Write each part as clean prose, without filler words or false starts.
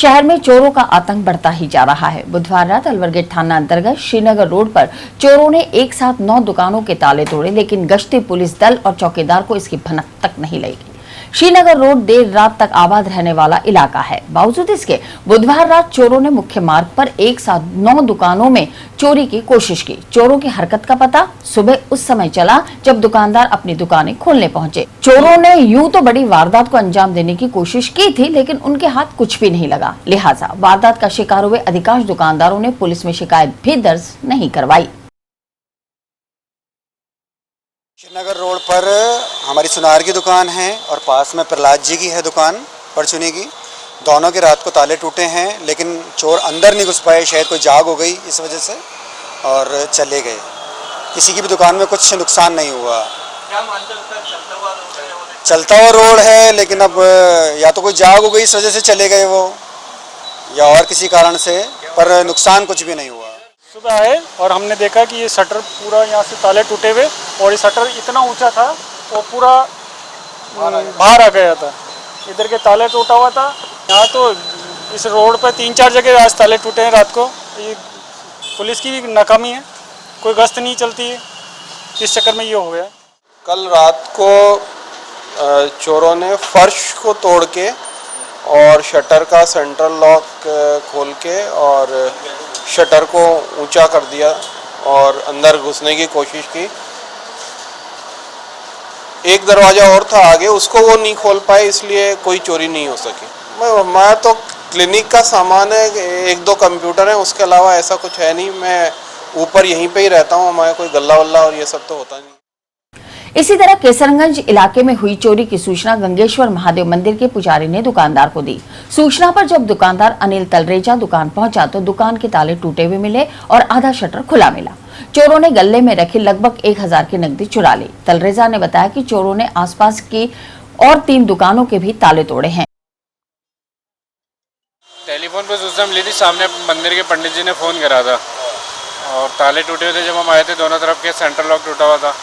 शहर में चोरों का आतंक बढ़ता ही जा रहा है। बुधवार रात अलवर गेट थाना अंतर्गत श्रीनगर रोड पर चोरों ने एक साथ 9 दुकानों के ताले तोड़े, लेकिन गश्ती पुलिस दल और चौकीदार को इसकी भनक तक नहीं लगी। श्रीनगर रोड देर रात तक आबाद रहने वाला इलाका है। बावजूद इसके बुधवार रात चोरों ने मुख्य मार्ग पर एक साथ 9 दुकानों में चोरी की कोशिश की। चोरों की हरकत का पता सुबह उस समय चला जब दुकानदार अपनी दुकानें खोलने पहुंचे। चोरों ने यूं तो बड़ी वारदात को अंजाम देने की कोशिश की थी, लेकिन उनके हाथ कुछ भी नहीं लगा। लिहाजा वारदात का शिकार हुए अधिकांश दुकानदारों ने पुलिस में शिकायत भी दर्ज नहीं करवाई। श्रीनगर रोड पर हमारी सुनार की दुकान है और पास में प्रहलाद जी की है दुकान परचूनी की। दोनों के रात को ताले टूटे हैं, लेकिन चोर अंदर नहीं घुस पाए। शायद कोई जाग हो गई इस वजह से और चले गए। किसी की भी दुकान में कुछ नुकसान नहीं हुआ। क्या मानते हैं, चलता हुआ रोड है, लेकिन अब या तो कोई जाग हो गई इस वजह से चले गए वो, या और किसी कारण से, पर नुकसान कुछ भी नहीं हुआ। सुबह आए और हमने देखा कि ये शटर पूरा यहाँ से ताले टूटे हुए और ये शटर इतना ऊंचा था वो पूरा बाहर आ गया था। इधर के ताले टूटा हुआ था। यहाँ तो इस रोड पर 3-4 जगह आज ताले टूटे हैं रात को। ये पुलिस की भी नाकामी है, कोई गश्त नहीं चलती है, इस चक्कर में ये हो गया। कल रात को चोरों ने फर्श को तोड़ के और शटर का सेंट्रल लॉक खोल के और शटर को ऊंचा कर दिया और अंदर घुसने की कोशिश की। एक दरवाज़ा और था आगे, उसको वो नहीं खोल पाए, इसलिए कोई चोरी नहीं हो सकी। मैं तो क्लिनिक का सामान है, 1-2 कंप्यूटर हैं, उसके अलावा ऐसा कुछ है नहीं। मैं ऊपर यहीं पे ही रहता हूँ, हमारे कोई गल्ला वल्ला और ये सब तो होता नहीं। इसी तरह केसरगंज इलाके में हुई चोरी की सूचना गंगेश्वर महादेव मंदिर के पुजारी ने दुकानदार को दी। सूचना पर जब दुकानदार अनिल तलरेजा दुकान पहुंचा तो दुकान के ताले टूटे हुए मिले और आधा शटर खुला मिला। चोरों ने गले में रखी लगभग 1000 की नकदी चुरा ली। तलरेजा ने बताया कि चोरों ने आसपास की और 3 दुकानों के भी ताले तोड़े हैं। टेलीफोन पर सूचना मिली थी, सामने मंदिर के पंडित जी ने फोन करा था और ताले टूटे हुए थे। जब हम आए थे दोनों तरफ के सेंट्रल लॉक टूटा हुआ था,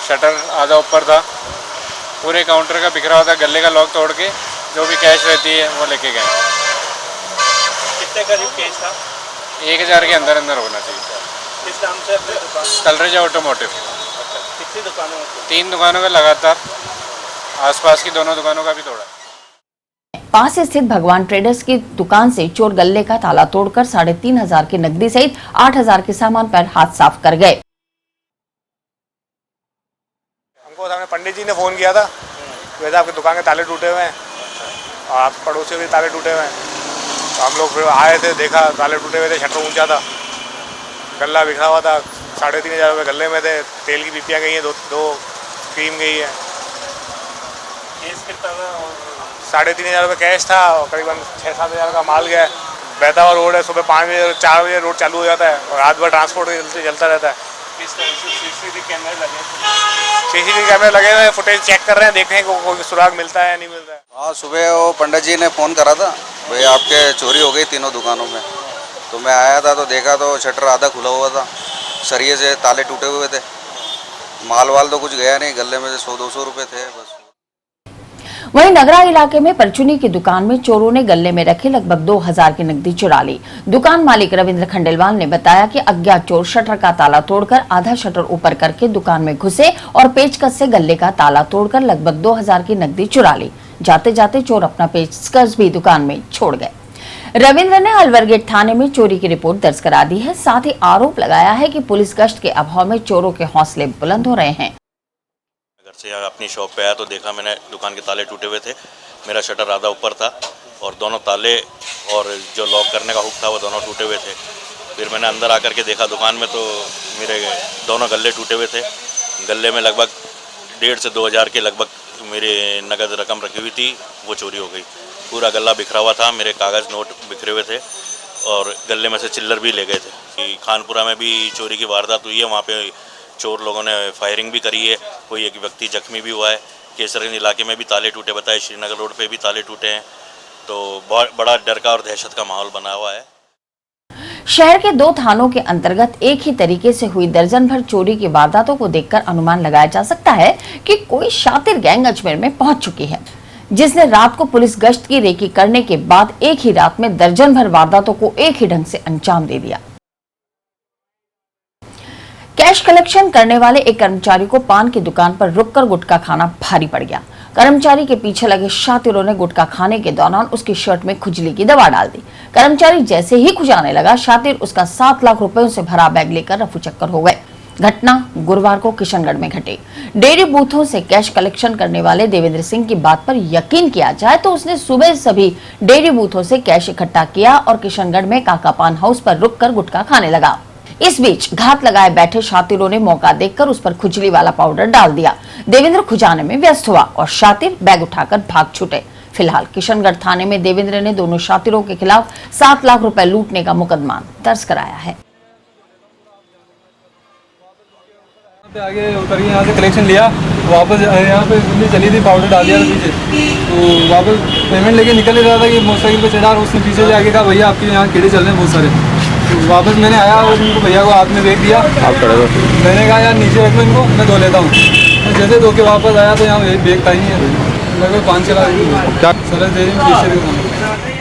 शटर आधा ऊपर था, पूरे काउंटर का बिखरा हुआ था। गले का लॉक तोड़ के जो भी कैश रहती है वो लेके गए। कितने करीब कैश था? 1000 के अंदर अंदर होना चाहिए। किस नाम से अपनी दुकान? तलरेजा ऑटोमोटिव। कितनी दुकानों में? 3 दुकानों का लगातार, आसपास की दोनों दुकानों का भी तोड़ा। पास स्थित भगवान ट्रेडर्स की दुकान से चोर गले का ताला तोड़कर 3500 की नकदी सहित 8000 के सामान पर हाथ साफ कर गए। हमको सामने पंडित जी ने फ़ोन किया था, वैसे आपकी दुकान के ताले टूटे हुए हैं और आप पड़ोसियों के ताले टूटे हुए हैं। तो हम लोग फिर आए थे, देखा ताले टूटे हुए थे, शटर ऊंचा था, गल्ला बिखरा हुआ था। 3500 रुपये गले में थे। तेल की पीपियाँ गई हैं, दो क्रीम गई है। केस कितना था? 3500 रुपये कैश था और करीबन 6-7 हज़ार का माल गया है। बहता हुआ रोड है, सुबह 5 बजे 4 बजे रोड चालू हो जाता है और रात भर ट्रांसपोर्ट चलता रहता है। सीसीटीवी कैमरे लगे? सीसीटीवी कैमरे लगे हुए, फुटेज चेक कर रहे हैं, देख रहे हैं कोई सुराग मिलता है या नहीं मिलता है। हाँ, सुबह वो पंडित जी ने फ़ोन करा था, भाई आपके चोरी हो गई 3 दुकानों में। तो मैं आया था तो देखा तो शटर आधा खुला हुआ था, सरिये से ताले टूटे हुए थे। माल वाल तो कुछ गया नहीं, गले में से 100-200 रुपये थे बस। वहीं नगरा इलाके में परचूनी की दुकान में चोरों ने गले में रखे लगभग 2000 की नकदी चुरा ली। दुकान मालिक रविंद्र खंडेलवाल ने बताया कि अज्ञात चोर शटर का ताला तोड़कर आधा शटर ऊपर करके दुकान में घुसे और पेचकस से गले का ताला तोड़कर लगभग 2000 की नकदी चुरा ली। जाते जाते चोर अपना पेचकस भी दुकान में छोड़ गए। रविंद्र ने अलवर गेट थाने में चोरी की रिपोर्ट दर्ज करा दी है। साथ ही आरोप लगाया है कि पुलिस गश्त के अभाव में चोरों के हौसले बुलंद हो रहे हैं। घर से अपनी शॉप पे आया तो देखा मैंने दुकान के ताले टूटे हुए थे। मेरा शटर आधा ऊपर था और दोनों ताले और जो लॉक करने का हुक था वो दोनों टूटे हुए थे। फिर मैंने अंदर आकर के देखा दुकान में तो मेरे दोनों गले टूटे हुए थे। गले में लगभग 1.5 से 2 हज़ार के लगभग मेरी नगद रकम रखी हुई थी, वो चोरी हो गई। पूरा गला बिखरा हुआ था, मेरे कागज़ नोट बिखरे हुए थे और गले में से चिल्लर भी ले गए थे। कि खानपुरा में भी चोरी की वारदात हुई है, वहाँ पे चोर लोगों ने फायरिंग भी करी है, कोई एक व्यक्ति जख्मी भी हुआ है। केसरगंज इलाके में भी ताले टूटे बताए, श्रीनगर रोड पे भी ताले टूटे हैं। तो बहुत बड़ा डर का और दहशत का माहौल बना हुआ है। शहर के 2 थानों के अंतर्गत एक ही तरीके से हुई दर्जन भर चोरी की वारदातों को देखकर अनुमान लगाया जा सकता है कि कोई शातिर गैंग अजमेर में पहुंच चुकी है। जिसने रात को पुलिस गश्त की रेकी करने के बाद एक ही रात में दर्जन भर वारदातों को एक ही ढंग से अंजाम दे दिया। कैश कलेक्शन करने वाले एक कर्मचारी को पान की दुकान पर रुककर गुटखा खाना भारी पड़ गया। कर्मचारी के पीछे लगे शातिरों ने गुटखा खाने के दौरान उसकी शर्ट में खुजली की दवा डाल दी। कर्मचारी जैसे ही खुजाने लगा, शातिर उसका 7 लाख रुपए से भरा बैग लेकर रफू चक्कर हो गए। घटना गुरुवार को किशनगढ़ में घटी। डेयरी बूथों से कैश कलेक्शन करने वाले देवेंद्र सिंह की बात पर यकीन किया जाए तो उसने सुबह सभी डेयरी बूथों से कैश इकट्ठा किया और किशनगढ़ में काका पान हाउस पर रुककर गुटखा खाने लगा। इस बीच घात लगाए बैठे शातिरों ने मौका देखकर उस पर खुजली वाला पाउडर डाल दिया। देवेंद्र खुजाने में व्यस्त हुआ और शातिर बैग उठाकर भाग छूटे। फिलहाल किशनगढ़ थाने में देवेंद्र ने दोनों शातिरों के खिलाफ 7 लाख रुपए लूटने का मुकदमा दर्ज कराया है। आगे उतर के यहाँ से कलेक्शन लिया, वापस यहाँ पे चली थी, पाउडर डाल दिया था पीछे, तो वापस पेमेंट लेके निकल रहा था कि मोटरसाइकिल पे चढ़ा, उसने पीछे से आगे कहा भैया आपके यहाँ कीड़े चल रहे हैं बहुत सारे। तो वापस मैंने आया और उनको भैया को हाथ में देख दिया। आप खड़े हो? मैंने कहा यार नीचे रख लो इनको, मैं धो लेता हूँ। तो जैसे धो के वापस आया तो यहाँ बेग था ही है, लगभग 5-6 लाख सरस दे रही।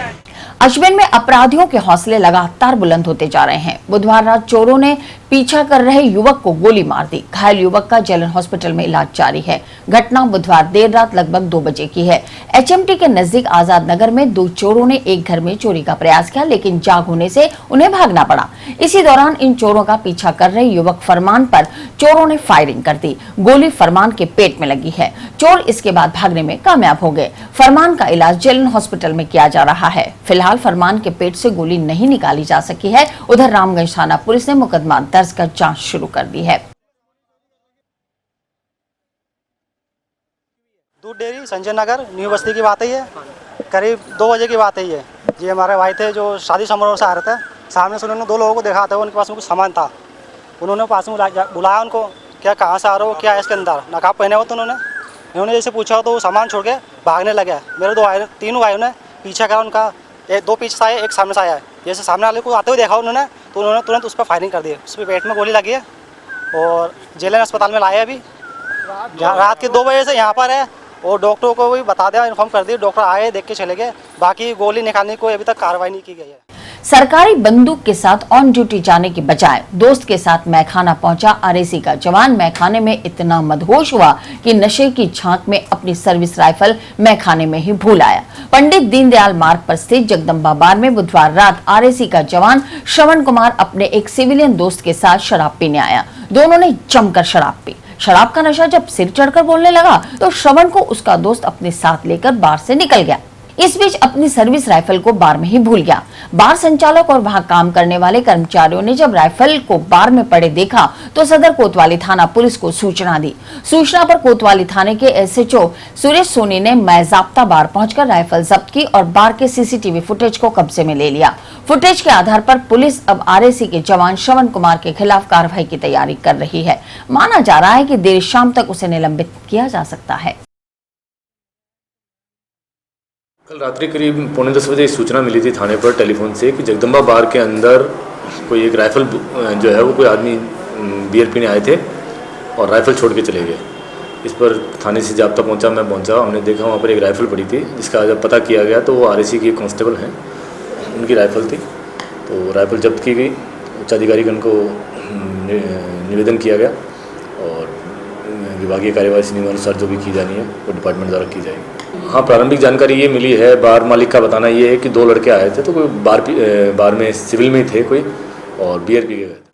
अजमेर में अपराधियों के हौसले लगातार बुलंद होते जा रहे हैं। बुधवार रात चोरों ने पीछा कर रहे युवक को गोली मार दी। घायल युवक का जेलन हॉस्पिटल में इलाज जारी है। घटना बुधवार देर रात लगभग 2 बजे की है। एचएमटी के नजदीक आजाद नगर में 2 चोरों ने एक घर में चोरी का प्रयास किया, लेकिन जाग होने से उन्हें भागना पड़ा। इसी दौरान इन चोरों का पीछा कर रहे युवक फरमान पर चोरों ने फायरिंग कर दी। गोली फरमान के पेट में लगी है। चोर इसके बाद भागने में कामयाब हो गए। फरमान का इलाज जेलन हॉस्पिटल में किया जा रहा है। फिलहाल फरमान के पेट से गोली नहीं निकाली जा सकी है। उधर रामगंज थाना पुलिस ने मुकदमा दर्ज कर जांच शुरू कर दी है। दूध डेयरी संजय नगर न्यू बस्ती की बात है, करीब 2 बजे की बात है। ये हमारे भाई थे जो शादी समारोह से आ रहे थे। सामने से उन्होंने 2 लोगों को देखा था, उनके पास में कुछ सामान था। उन्होंने पास में बुलाया उनको, क्या कहाँ से आ रहे हो, क्या है इसके अंदर, नकाब पहने हो। तो उन्होंने जैसे पूछा तो सामान छोड़ के भागने लगे। मेरे 3 भाइयों ने पीछा करा उनका, 2 पीछे से आए, एक सामने से आया है। जैसे सामने वाले को आते हुए देखा उन्होंने तो उन्होंने तुरंत उस पर फायरिंग कर दी। उस पर पेट में गोली लगी है और जेलन अस्पताल में लाया अभी। रात के 2 बजे से यहाँ पर है और डॉक्टरों को भी बता दिया, इन्फॉर्म कर दिया। डॉक्टर आए, देख के चले गए। बाकी गोली निकालने को अभी तक कार्रवाई नहीं की गई है। सरकारी बंदूक के साथ ऑन ड्यूटी जाने के बजाय दोस्त के साथ मैखाना पहुंचा आरएसी का जवान। मैखाने में इतना मदहोश हुआ कि नशे की झांक में अपनी सर्विस राइफल मैखाने में ही भूल आया। पंडित दीनदयाल मार्ग पर स्थित जगदम्बा बार में बुधवार रात आरएसी का जवान श्रवण कुमार अपने एक सिविलियन दोस्त के साथ शराब पीने आया। दोनों ने जमकर शराब पी। शराब का नशा जब सिर चढ़कर बोलने लगा तो श्रवण को उसका दोस्त अपने साथ लेकर बार से निकल गया। इस बीच अपनी सर्विस राइफल को बार में ही भूल गया। बार संचालक और वहां काम करने वाले कर्मचारियों ने जब राइफल को बार में पड़े देखा तो सदर कोतवाली थाना पुलिस को सूचना दी। सूचना पर कोतवाली थाने के एसएचओ सुरेश सोनी ने बाज़ाब्ता बार पहुंचकर राइफल जब्त की और बार के सीसीटीवी फुटेज को कब्जे में ले लिया। फुटेज के आधार पर पुलिस अब आरएसी के जवान श्रवण कुमार के खिलाफ कार्रवाई की तैयारी कर रही है। माना जा रहा है कि देर शाम तक उसे निलंबित किया जा सकता है। कल रात्रि करीब 9:45 बजे सूचना मिली थी थाने पर टेलीफोन से कि जगदम्बा बार के अंदर कोई एक राइफल जो है वो कोई आदमी बियर पीने आए थे और राइफल छोड़ के चले गए। इस पर थाने से जाब्ता पहुंचा, मैं पहुंचा, हमने देखा वहाँ पर एक राइफल पड़ी थी जिसका जब पता किया गया तो वो आरएसी के कांस्टेबल हैं, उनकी राइफल थी। तो राइफल जब्त की गई। उच्चाधिकारीगण को निवेदन किया गया और विभागीय कार्यवाही से नियमानुसार जो भी की जानी है वो डिपार्टमेंट द्वारा की जाएगी। हाँ, प्रारंभिक जानकारी ये मिली है, बार मालिक का बताना ये है कि 2 लड़के आए थे तो कोई बार में सिविल में थे कोई और बियर पी के गए थे।